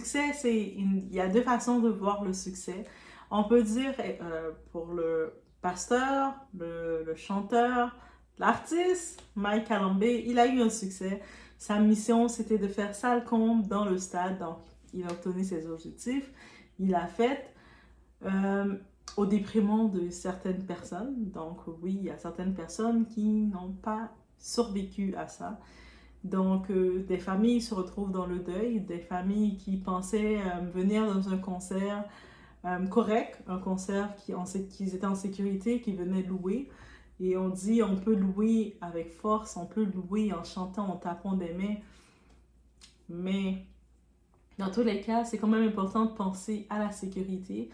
succès, il y a deux façons de voir le succès. On peut dire pour le pasteur, le chanteur, l'artiste, Mike Calambé, il a eu un succès. Sa mission, c'était de faire sale comble dans le stade. Donc, il a obtenu ses objectifs. Il l'a fait au déprimant de certaines personnes. Donc, oui, il y a certaines personnes qui n'ont pas survécu à ça. Donc, des familles se retrouvent dans le deuil, des familles qui pensaient venir dans un concert correct, un concert qui étaient en sécurité, qui venaient louer. Et on dit, on peut louer avec force, on peut louer en chantant, en tapant des mains. Mais dans tous les cas, c'est quand même important de penser à la sécurité.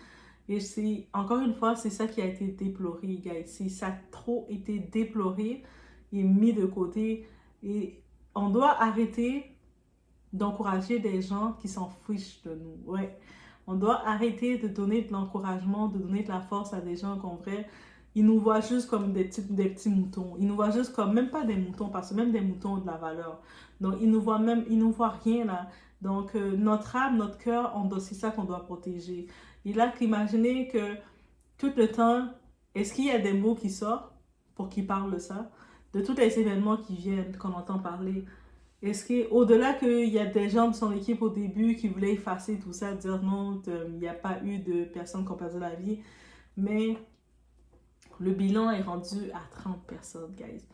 Et c'est, encore une fois, c'est ça qui a été déploré, guys. Ça a trop été déploré et mis de côté. Et on doit arrêter d'encourager des gens qui s'en fichent de nous. Ouais. On doit arrêter de donner de l'encouragement, de donner de la force à des gens qu'en vrai, ils nous voient juste comme des petits moutons. Ils nous voient juste comme, même pas des moutons, parce que même des moutons ont de la valeur. Donc, ils nous voient rien là. Donc, notre âme, notre cœur, c'est ça qu'on doit protéger. Et là, imaginez que tout le temps, est-ce qu'il y a des mots qui sortent pour qu'ils parlent de ça? De tous les événements qui viennent, qu'on entend parler. Est-ce qu'au-delà qu'il y a des gens de son équipe au début qui voulaient effacer tout ça, dire non, il n'y a pas eu de personnes qui ont perdu la vie, mais le bilan est rendu à 30 personnes, guys.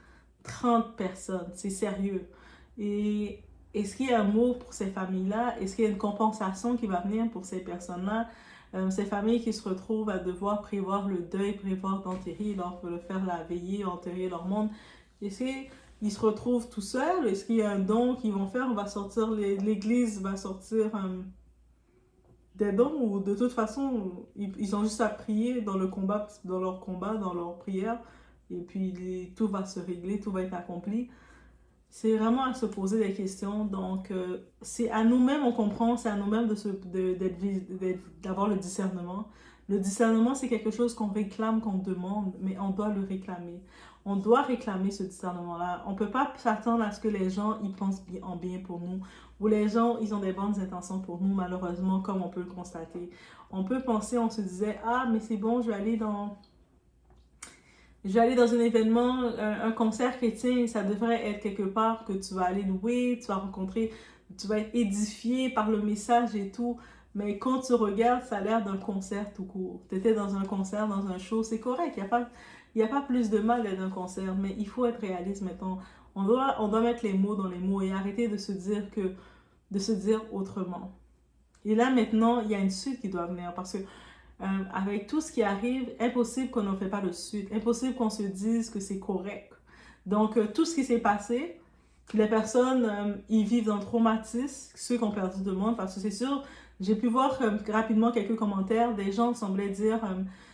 30 personnes, c'est sérieux. Et est-ce qu'il y a un mot pour ces familles-là? Est-ce qu'il y a une compensation qui va venir pour ces personnes-là? Ces familles qui se retrouvent à devoir prévoir le deuil, prévoir d'enterrer, de faire la veillée, enterrer leur monde. Est-ce qu'ils se retrouvent tout seuls? Est-ce qu'il y a un don qu'ils vont faire? On va sortir, l'église va sortir des dons ou de toute façon, ils ont juste à prier dans le combat, dans leur combat, dans leur prière. Et puis tout va se régler, tout va être accompli. C'est vraiment à se poser des questions. Donc, c'est à nous-mêmes, on comprend, c'est à nous-mêmes d'avoir le discernement. Le discernement, c'est quelque chose qu'on réclame, qu'on demande, mais on doit le réclamer. On doit réclamer ce discernement-là. On ne peut pas s'attendre à ce que les gens ils pensent en bien pour nous, ou les gens ils ont des bonnes intentions pour nous, malheureusement, comme on peut le constater. On peut penser, on se disait, ah, mais c'est bon, je vais aller dans un événement, un concert chrétien, ça devrait être quelque part que tu vas aller louer, tu vas rencontrer, tu vas être édifié par le message et tout. Mais quand tu regardes, ça a l'air d'un concert tout court. Tu étais dans un concert, dans un show, c'est correct, il y a pas plus de mal d'être dans un concert, mais il faut être réaliste maintenant. On doit mettre les mots dans les mots et arrêter de se dire autrement. Et là maintenant, il y a une suite qui doit venir parce que avec tout ce qui arrive, impossible qu'on ne fait pas de suite, impossible qu'on se dise que c'est correct. Donc, tout ce qui s'est passé, les personnes, ils vivent dans le traumatisme, ceux qui ont perdu de monde, parce que c'est sûr, j'ai pu voir rapidement quelques commentaires, des gens semblaient dire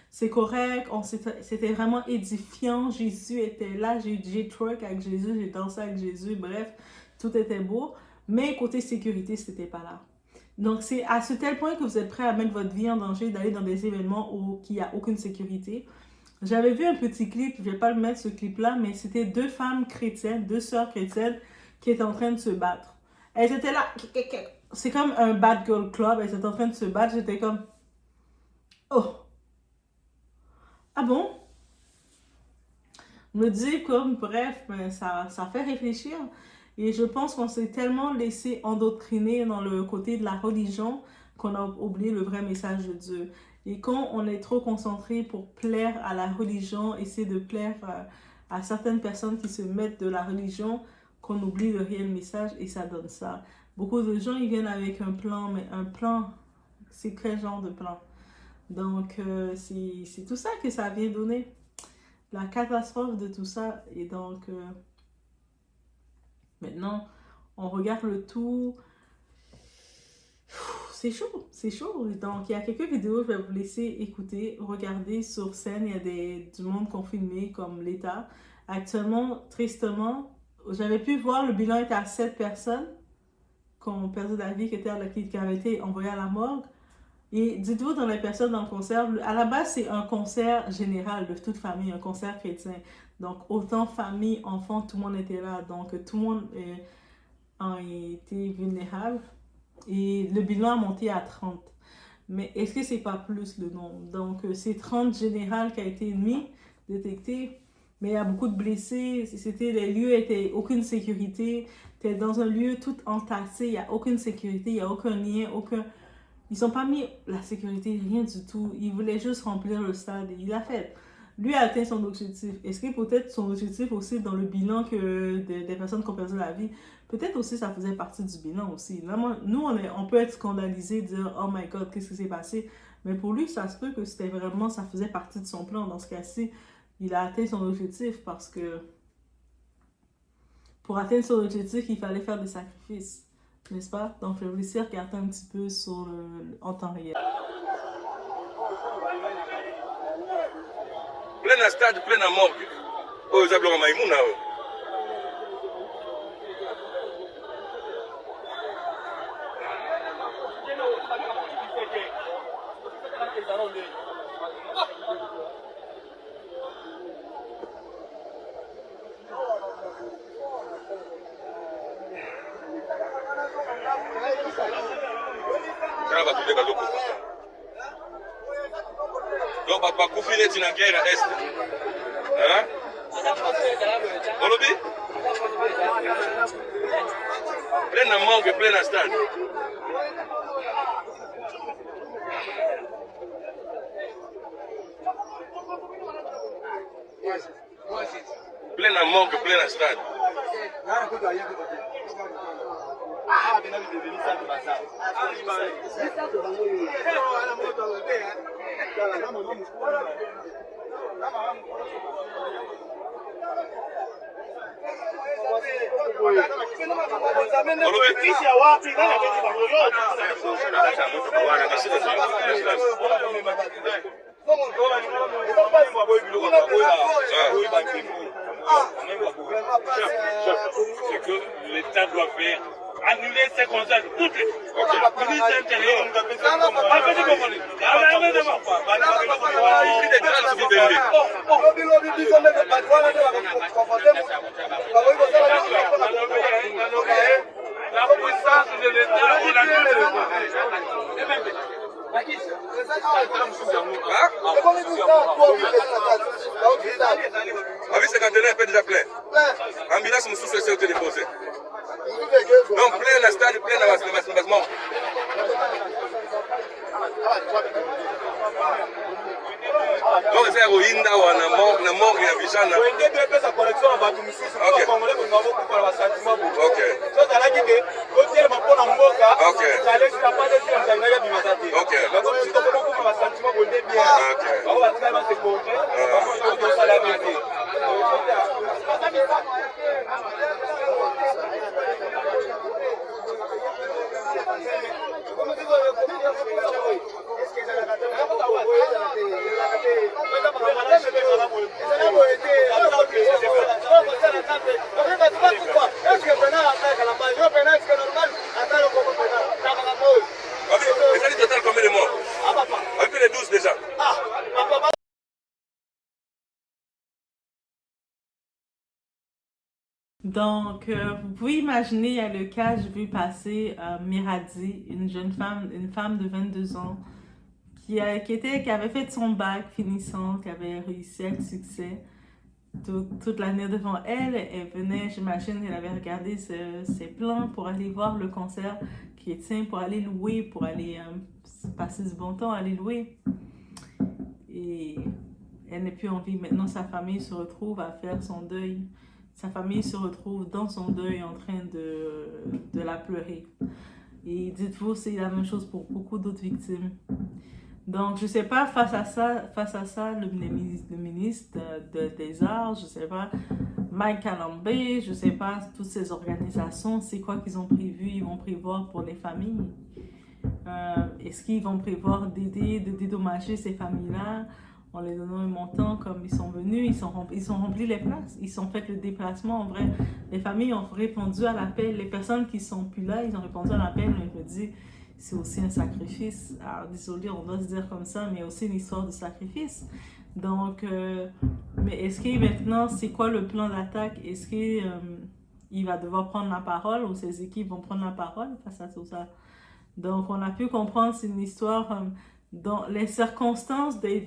c'est correct, c'était vraiment édifiant, Jésus était là, j'ai twerk avec Jésus, j'ai dansé avec Jésus, bref, tout était beau, mais côté sécurité, c'était pas là. Donc, c'est à ce tel point que vous êtes prêt à mettre votre vie en danger, d'aller dans des événements où il n'y a aucune sécurité. J'avais vu un petit clip, je ne vais pas le mettre ce clip-là, mais c'était deux femmes chrétiennes, deux sœurs chrétiennes qui étaient en train de se battre. Elles étaient là, c'est comme un bad girl club, elles étaient en train de se battre, j'étais comme, oh, ah bon? Me dire comme, bref, mais ça fait réfléchir. Et je pense qu'on s'est tellement laissé endoctriner dans le côté de la religion qu'on a oublié le vrai message de Dieu. Et quand on est trop concentré pour plaire à la religion, essayer de plaire à certaines personnes qui se mettent de la religion, qu'on oublie le réel message et ça donne ça. Beaucoup de gens, ils viennent avec un plan, mais un plan, c'est quel genre de plan? Donc, c'est tout ça que ça vient donner. La catastrophe de tout ça. Et donc, maintenant, on regarde le tout. C'est chaud, c'est chaud. Donc, il y a quelques vidéos, je vais vous laisser écouter, regarder sur scène. Il y a du monde qu'on filmé comme l'État. Actuellement, tristement, j'avais pu voir, le bilan était à 7 personnes qui ont perdu la vie, qui avaient été envoyées à la morgue. Et dites-vous, dans les personnes dans le concert, à la base, c'est un concert général de toute famille, un concert chrétien. Donc, autant famille, enfants, tout le monde était là. Donc, tout le monde a été vulnérable. Et le bilan a monté à 30. Mais est-ce que c'est pas plus le nombre? Donc, c'est 30 général qui a été mis, détecté, mais il y a beaucoup de blessés. Les lieux étaient aucune sécurité. Tu es dans un lieu tout entassé, il n'y a aucune sécurité, il n'y a aucun lien, aucun. Ils n'ont pas mis la sécurité, rien du tout. Ils voulaient juste remplir le stade et il a fait. Lui a atteint son objectif. Est-ce que peut-être son objectif aussi dans le bilan que des personnes qui ont perdu la vie, peut-être aussi ça faisait partie du bilan aussi. Là, nous, on peut être scandalisé, dire oh my god, qu'est-ce qui s'est passé? Mais pour lui, ça se peut que c'était vraiment, ça faisait partie de son plan. Dans ce cas-ci, il a atteint son objectif parce que pour atteindre son objectif, il fallait faire des sacrifices. N'est-ce pas? Donc, je vais vous laisser regarder un petit peu en temps réel. Plein stade, plein à morgue. Oh, ils appellent Maïmouna. Donc, pas confiner dans la guerre à Est. Hein? Olobi? Plein à morgue, plein à stade. Plein à morgue, plein à stade. C'est que l'État doit faire annuler ces concerts toutes les ministres intérieurs. La puissance de l'État, on annule Avis 51 est déjà plein. Ambulance me souffle, c'est déposé. Donc plein la stade, plein la bâtiment. Donc c'est Rohinda ou na mort ya vijana. Donc, vous pouvez imaginer, il y a le cas, j'ai vu passer Miradi, une femme de 22 ans, qui avait fait son bac finissant, qui avait réussi avec succès. Toute l'année devant elle, elle venait, j'imagine qu'elle avait regardé ses plans pour aller voir le concert chrétien, pour aller louer, pour aller passer du bon temps, aller louer. Et elle n'a plus envie. Maintenant, sa famille se retrouve à faire son deuil. Sa famille se retrouve dans son deuil en train de la pleurer. Et dites-vous, c'est la même chose pour beaucoup d'autres victimes. Donc, je ne sais pas, face à ça, le ministre des Arts, je ne sais pas, Mike Kalambe, je ne sais pas, toutes ces organisations, c'est quoi qu'ils ont prévu, ils vont prévoir pour les familles. Est-ce qu'ils vont prévoir d'aider, de dédommager ces familles-là en les donnant un montant comme ils sont venus, ils ont rempli les places, ils ont fait le déplacement. En vrai, les familles ont répondu à l'appel, les personnes qui ne sont plus là, ils ont répondu à l'appel, mais je me dis, c'est aussi un sacrifice. Alors, désolé, on doit se dire comme ça, mais aussi une histoire de sacrifice. Donc, mais est-ce que maintenant, c'est quoi le plan d'attaque? Est-ce qu'il va devoir prendre la parole ou ses équipes vont prendre la parole face à tout ça? Donc, on a pu comprendre, c'est une histoire dans les circonstances des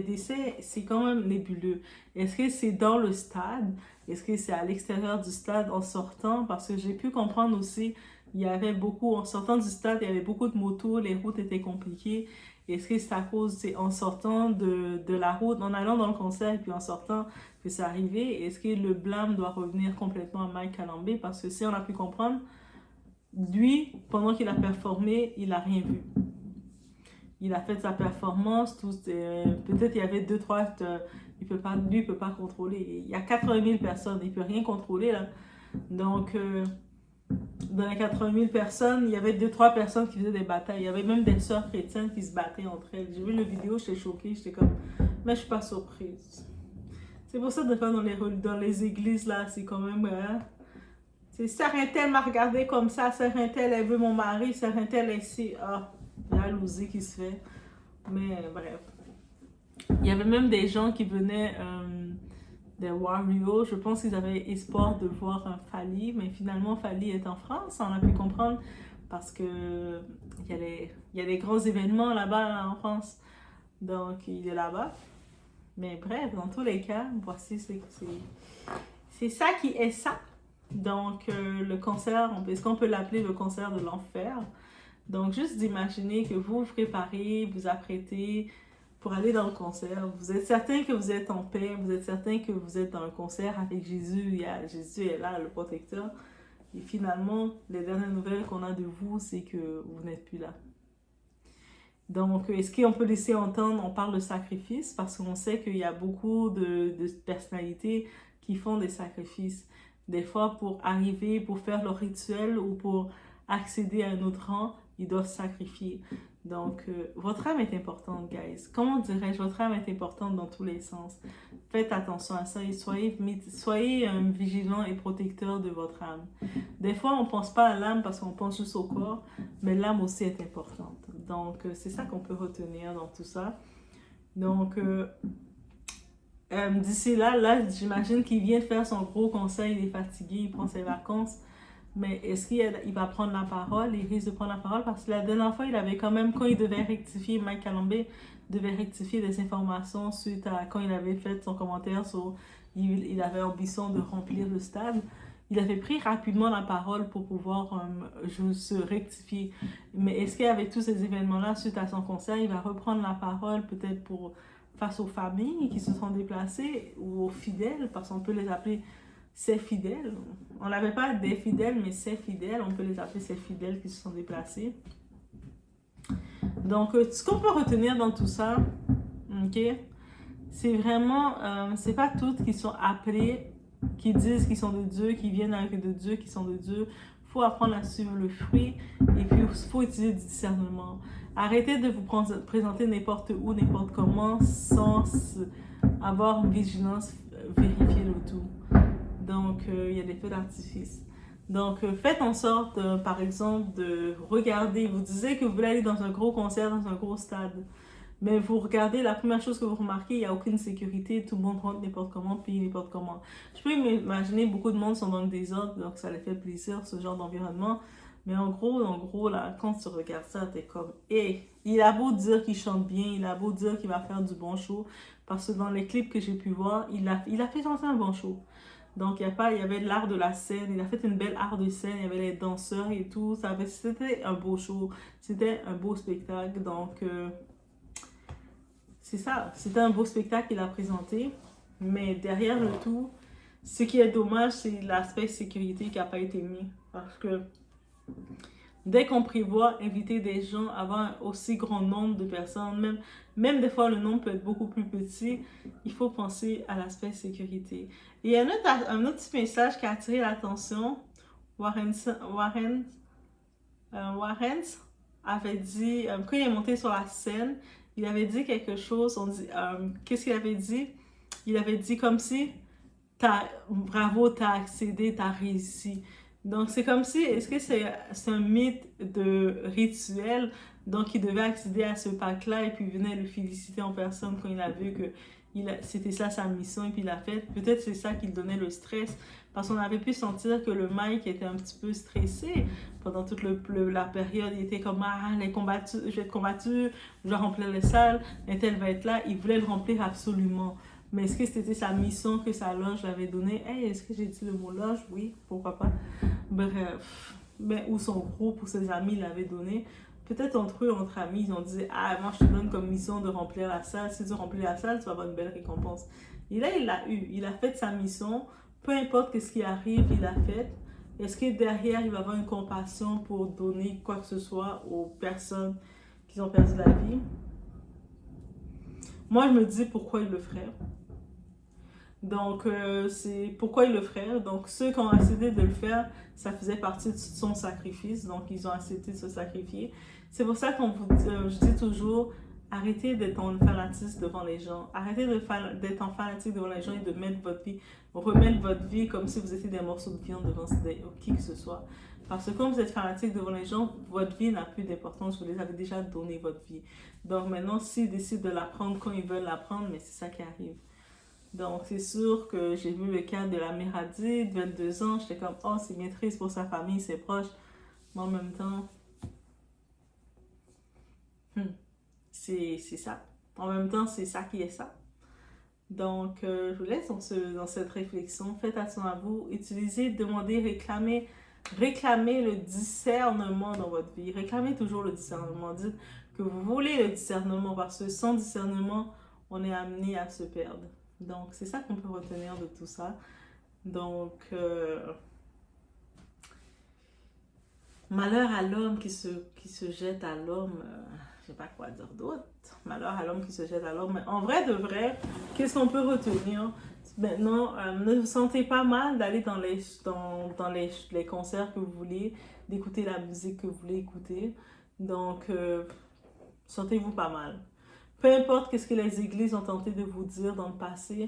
décès, c'est quand même nébuleux. Est-ce que c'est dans le stade? Est-ce que c'est à l'extérieur du stade en sortant? Parce que j'ai pu comprendre aussi, il y avait beaucoup, en sortant du stade, il y avait beaucoup de motos, les routes étaient compliquées. Est-ce que c'est à cause, c'est en sortant de la route, en allant dans le concert et puis en sortant que c'est arrivé? Est-ce que le blâme doit revenir complètement à Mike Kalambé? Parce que si on a pu comprendre, lui, pendant qu'il a performé, il n'a rien vu. Il a fait sa performance, peut-être il y avait 2-3, lui, il peut pas contrôler. Il y a 80 000 personnes, il peut rien contrôler là. Donc, dans les 80 000 personnes, il y avait 2-3 personnes qui faisaient des batailles. Il y avait même des sœurs chrétiennes qui se battaient entre elles. J'ai vu la vidéo, j'étais choquée, j'étais comme, mais je suis pas surprise. C'est pour ça, des fois, dans les églises là, c'est quand même... c'est sœur Intel m'a regardé comme ça, sœur Intel, elle veut mon mari, sœur Intel, elle ici. Ah, la jalousie qui se fait. Mais bref. Il y avait même des gens qui venaient des Warriors. Je pense qu'ils avaient espoir de voir un Fally, mais finalement Fally est en France. On a pu comprendre parce que il y a des gros événements là-bas là, en France. Donc il est là-bas. Mais bref, dans tous les cas, voici c'est ça qui est ça. Donc le concert, est-ce qu'on peut l'appeler le concert de l'enfer? Donc juste d'imaginer que vous vous préparez, vous apprêtez pour aller dans le concert. Vous êtes certain que vous êtes en paix, vous êtes certain que vous êtes dans un concert avec Jésus. Jésus est là, le protecteur. Et finalement, les dernières nouvelles qu'on a de vous, c'est que vous n'êtes plus là. Donc, est-ce qu'on peut laisser entendre, on parle de sacrifice, parce qu'on sait qu'il y a beaucoup de personnalités qui font des sacrifices. Des fois, pour arriver, pour faire leur rituel ou pour accéder à un autre rang, ils doivent sacrifier. Donc, votre âme est importante, guys. Comment dirais-je? Votre âme est importante dans tous les sens. Faites attention à ça et soyez vigilants et protecteurs de votre âme. Des fois, on ne pense pas à l'âme parce qu'on pense juste au corps, mais l'âme aussi est importante. Donc, c'est ça qu'on peut retenir dans tout ça. Donc, d'ici là, j'imagine qu'il vient de faire son gros concert, il est fatigué, il prend ses vacances. Mais est-ce qu'il va prendre la parole? Il risque de prendre la parole parce que la dernière fois, il avait quand même, quand il devait rectifier, Mike Kalambé devait rectifier des informations suite à quand il avait fait son commentaire sur il avait ambition de remplir le stade. Il avait pris rapidement la parole pour pouvoir se rectifier. Mais est-ce qu'avec tous ces événements-là, suite à son concert, il va reprendre la parole peut-être face aux familles qui se sont déplacées ou aux fidèles, parce qu'on peut les appeler ses fidèles. On n'avait pas des fidèles, mais ses fidèles. On peut les appeler ses fidèles qui se sont déplacés. Donc, ce qu'on peut retenir dans tout ça, ok, c'est vraiment, c'est pas toutes qui sont appelées, qui disent qu'ils sont de Dieu, qui viennent avec de Dieu, qui sont de Dieu. Il faut apprendre à suivre le fruit et puis il faut utiliser du discernement. Arrêtez de vous présenter n'importe où, n'importe comment, sans avoir une vigilance, vérifier le tout. Donc, il y a des feux d'artifice. Donc, faites en sorte, par exemple, de regarder. Vous disiez que vous voulez aller dans un gros concert, dans un gros stade. Mais vous regardez, la première chose que vous remarquez, il n'y a aucune sécurité. Tout le monde rentre n'importe comment, puis n'importe comment. Je peux m'imaginer, beaucoup de monde sont dans le désordre, donc ça les fait plaisir, ce genre d'environnement. Mais en gros, là, quand tu regardes ça, t'es comme, hey, il a beau dire qu'il chante bien, il a beau dire qu'il va faire du bon show. Parce que dans les clips que j'ai pu voir, il a fait chanter un bon show. Donc, il y avait l'art de la scène. Il a fait une belle art de scène. Il y avait les danseurs et tout. C'était un beau show. C'était un beau spectacle. Donc, c'est ça. C'était un beau spectacle qu'il a présenté. Mais derrière le tout, ce qui est dommage, c'est l'aspect sécurité qui n'a pas été mis. Parce que dès qu'on prévoit inviter des gens, avoir un aussi grand nombre de personnes, même des fois le nombre peut être beaucoup plus petit, il faut penser à l'aspect sécurité. Et il y a un autre petit message qui a attiré l'attention. Warren avait dit, quand il est monté sur la scène, il avait dit quelque chose, qu'est-ce qu'il avait dit? Il avait dit comme si, bravo, t'as accédé, t'as réussi. Donc, c'est comme si, est-ce que c'est un mythe de rituel? Donc, il devait accéder à ce pack-là et puis il venait le féliciter en personne quand il a vu c'était ça sa mission, et puis il l'a fait. Peut-être c'est ça qui lui donnait le stress, parce qu'on avait pu sentir que le Mike était un petit peu stressé pendant toute la période. Il était comme, ah, je vais être combattu, je dois remplir les salles, un tel va être là. Il voulait le remplir absolument. Mais est-ce que c'était sa mission que sa loge l'avait donné? Hey, est-ce que j'ai dit le mot loge? Oui, pourquoi pas. Bref, mais, ou son groupe ou ses amis l'avaient donné. Peut-être entre eux, entre amis, ils ont dit, ah, moi je te donne comme mission de remplir la salle. Si tu remplis la salle, tu vas avoir une belle récompense. Et là, il l'a eu. Il a fait sa mission. Peu importe ce qui arrive, il l'a fait. Est-ce que derrière, il va avoir une compassion pour donner quoi que ce soit aux personnes qui ont perdu la vie? Moi, je me dis pourquoi il le ferait. Donc, c'est pourquoi il le ferait. Donc, ceux qui ont accepté de le faire, ça faisait partie de son sacrifice. Donc, ils ont accepté de se sacrifier. C'est pour ça je dis toujours, arrêtez d'être en fanatisme devant les gens. Arrêtez d'être en fanatique devant les gens et de remettre votre vie comme si vous étiez des morceaux de viande devant qui que ce soit. Parce que quand vous êtes fanatique devant les gens, votre vie n'a plus d'importance. Vous les avez déjà donné votre vie. Donc, maintenant, s'ils décident de la prendre quand ils veulent la prendre, mais c'est ça qui arrive. Donc, c'est sûr que j'ai vu le cas de la Méradi, de 22 ans. J'étais comme, oh, c'est bien triste pour sa famille, ses proches. Mais en même temps, c'est ça. En même temps, c'est ça qui est ça. Donc, je vous laisse dans cette réflexion. Faites attention à vous. Utilisez, demandez, réclamez le discernement dans votre vie. Réclamez toujours le discernement. Dites que vous voulez le discernement parce que sans discernement, on est amené à se perdre. Donc, c'est ça qu'on peut retenir de tout ça. Donc, malheur à l'homme qui se jette à l'homme, je sais pas quoi dire d'autre. Malheur à l'homme qui se jette à l'homme. Mais en vrai de vrai, qu'est-ce qu'on peut retenir? Maintenant, ne vous sentez pas mal d'aller dans les concerts que vous voulez, d'écouter la musique que vous voulez écouter. Donc, sentez-vous pas mal. Peu importe ce que les églises ont tenté de vous dire dans le passé,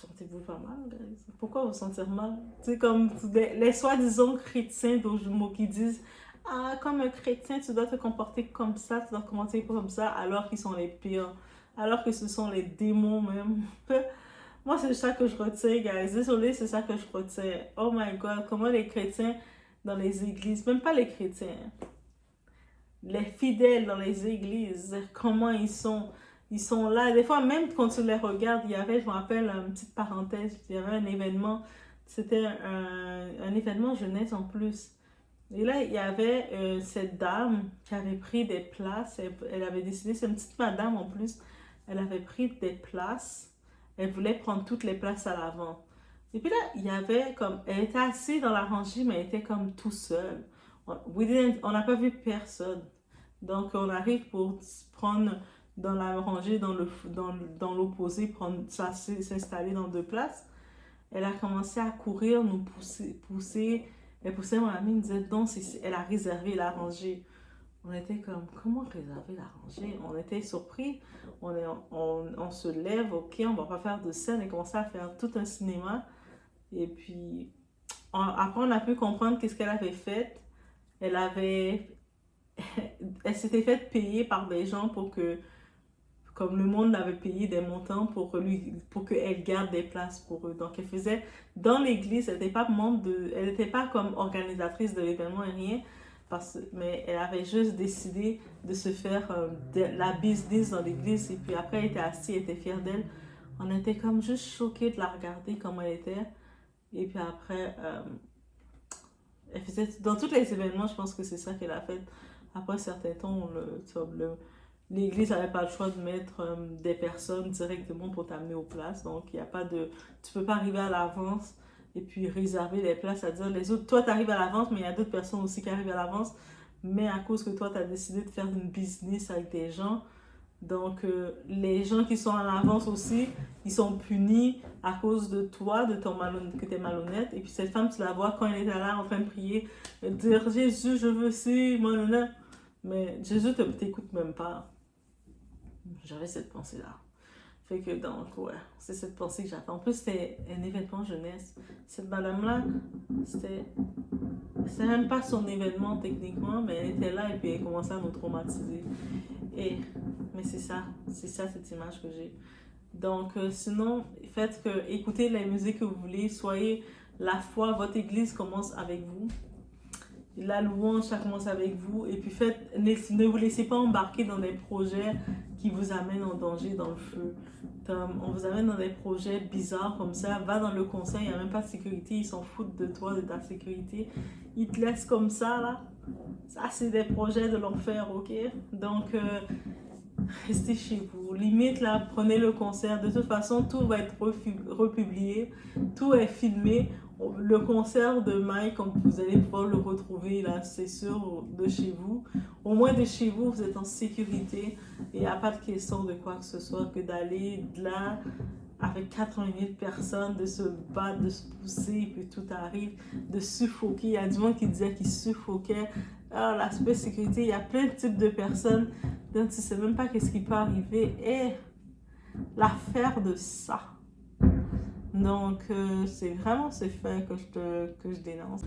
sentez-vous pas mal, guys. Pourquoi vous sentir mal? C'est comme les soi-disant chrétiens qui disent « Ah, comme un chrétien, tu dois te comporter comme ça, tu dois te comporter comme ça », alors qu'ils sont les pires, alors que ce sont les démons même. Moi, c'est ça que je retiens, guys. Désolée, c'est ça que je retiens. Oh my God, comment les chrétiens dans les églises, même pas les chrétiens, les fidèles dans les églises, comment ils sont là. Des fois, même quand tu les regardes, je me rappelle, une petite parenthèse, il y avait un événement, c'était un événement jeunesse en plus. Et là, il y avait cette dame qui avait pris des places, elle avait décidé, c'est une petite madame en plus, elle avait pris des places, elle voulait prendre toutes les places à l'avant. Et puis là, il y avait comme, elle était assise dans la rangée, mais elle était comme tout seule. On n'a pas vu personne. Donc, on arrive pour se prendre dans la rangée, dans l'opposé, s'installer dans deux places. Elle a commencé à courir, nous pousser. Elle poussait mon amie, me disait, non, elle a réservé la rangée. On était comme, comment réserver la rangée? On était surpris. On se lève, ok, on va pas faire de scène. Elle commençait à faire tout un cinéma. Et puis, après, on a pu comprendre qu'est-ce qu'elle avait fait. Elle s'était fait payer par des gens comme le monde l'avait payé des montants pour qu'elle garde des places pour eux. Donc, elle faisait, dans l'église, elle n'était pas comme organisatrice de l'événement et rien, mais elle avait juste décidé de se faire la business dans l'église. Et puis après, elle était assise, elle était fière d'elle. On était comme juste choqués de la regarder comment elle était. Et puis après, elle faisait, dans tous les événements, je pense que c'est ça qu'elle a fait. Après un certain temps, l'église n'avait pas le choix de mettre des personnes directement pour t'amener aux places. Donc, il n'y a pas de... Tu peux pas arriver à l'avance et puis réserver les places, c'est-à-dire les autres. Toi, tu arrives à l'avance, mais il y a d'autres personnes aussi qui arrivent à l'avance. Mais à cause que toi, tu as décidé de faire une business avec des gens, donc les gens qui sont à l'avance aussi, ils sont punis à cause de toi, que tu es malhonnête. Et puis cette femme, tu la vois quand elle est là en train de prier, dire « Jésus, je veux ci, malhonnête ». Mais Jésus ne t'écoute même pas. J'avais cette pensée-là. Fait que donc, ouais, c'est cette pensée que j'avais. En plus, c'était un événement jeunesse. Cette madame-là, c'était même pas son événement techniquement, mais elle était là et puis elle commençait à nous traumatiser. Mais c'est ça cette image que j'ai. Donc, sinon, faites que, écoutez la musique que vous voulez, soyez la foi, votre église commence avec vous. La louange, ça commence avec vous. Et puis, ne vous laissez pas embarquer dans des projets qui vous amènent en danger, dans le feu. On vous amène dans des projets bizarres comme ça. Va dans le conseil, il n'y a même pas de sécurité. Ils s'en foutent de toi, de ta sécurité. Ils te laissent comme ça, là. Ça, c'est des projets de l'enfer, ok? Donc, restez chez vous. Limite, là, prenez le concert. De toute façon, tout va être republié. Tout est filmé. Le concert de Mike, comme vous allez pouvoir le retrouver, là, c'est sûr, de chez vous. Au moins de chez vous, vous êtes en sécurité. Il n'y a pas de question de quoi que ce soit que d'aller de là avec 80 000 personnes, de se battre, de se pousser, puis tout arrive, de suffoquer. Il y a du monde qui disait qu'il suffoquait. Ah, l'aspect sécurité, il y a plein de types de personnes dont tu ne sais même pas qu'est-ce qui peut arriver. Et l'affaire de ça. Donc, c'est vraiment ces faits que je dénonce.